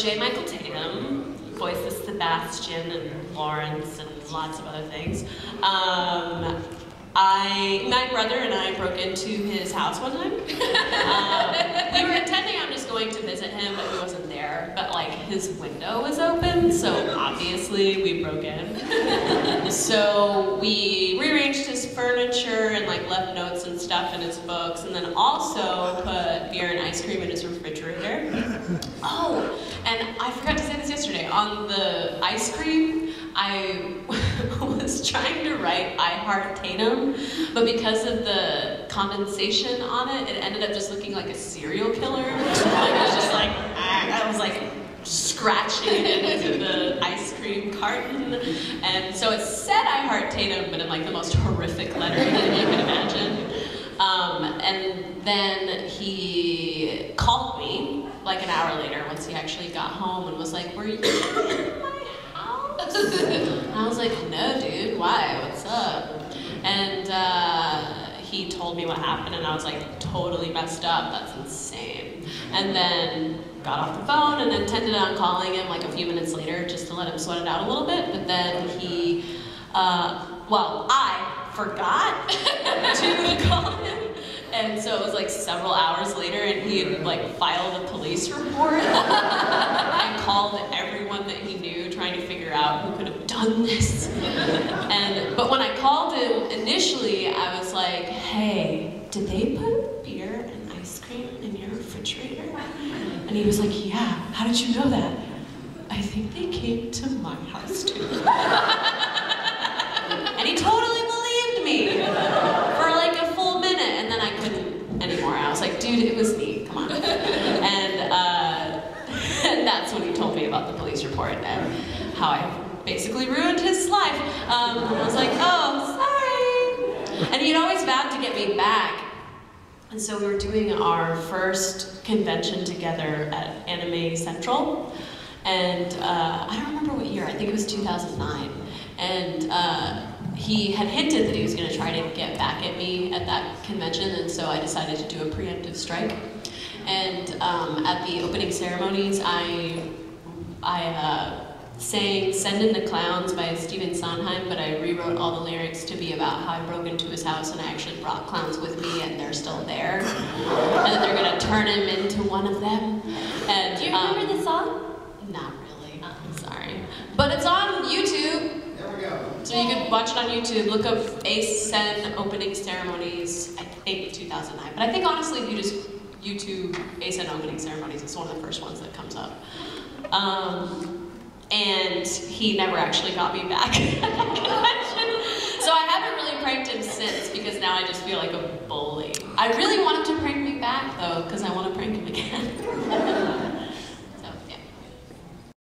J. Michael Tatum voices Sebastian and Lawrence and lots of other things. My brother and I broke into his house one time. We were intending on just going to visit him, but he wasn't there. But like his window was open, so obviously we broke in. So we rearranged his furniture and like left notes and stuff in his books, and then also put beer and ice cream in his refrigerator. Oh, and I forgot to say this yesterday. On the ice cream, I was trying to write I Heart Tatum, but because of the condensation on it, it ended up just looking like a serial killer. Like, it was just like, I was like scratching it into the ice cream carton. And so it said I Heart Tatum, but in like the most horrific lettering that you can imagine. And then he called me like an hour later once he actually got home and was like, "Were you in my house?" And I was like, "No, dude, why? What's up?" And he told me what happened, and I was like, totally messed up, that's insane. And then got off the phone and intended on calling him like a few minutes later just to let him sweat it out a little bit, but then he, I forgot to call him. And so it was like several hours later, and he had like filed a police report and called everyone that he knew, trying to figure out who could have done this. But when I called him initially, I was like, "Hey, did they put beer and ice cream in your refrigerator?" And he was like, "Yeah, how did you know that?" "I think they came to my house too." And he totally believed me for like a full minute, and then I couldn't anymore. I was like, "Dude, it was me, come on." And that's when he told me about the police report and how I basically ruined his life. I was like, "Oh, sorry." And he'd always vowed to get me back. And so we were doing our first convention together at Anime Central. And I don't remember what year, I think it was 2009. And he had hinted that he was going to try to get back at me at that convention, and so I decided to do a preemptive strike. And at the opening ceremonies, I sang "Send in the Clowns" by Stephen Sondheim, but I rewrote all the lyrics to be about how I broke into his house and I actually brought clowns with me and they're still there. And that they're going to turn him into one of them. And, do you remember the song? Not really, sorry. But it's on YouTube. There we go. So you can watch it on YouTube. Look up ACEN opening ceremonies, I think 2009. But I think honestly, if you just YouTube ACEN opening ceremonies, it's one of the first ones that comes up. And he never actually got me back at that convention. So I haven't really pranked him since, because now I just feel like a bully. I really want him to prank me back though, because I want to prank him again.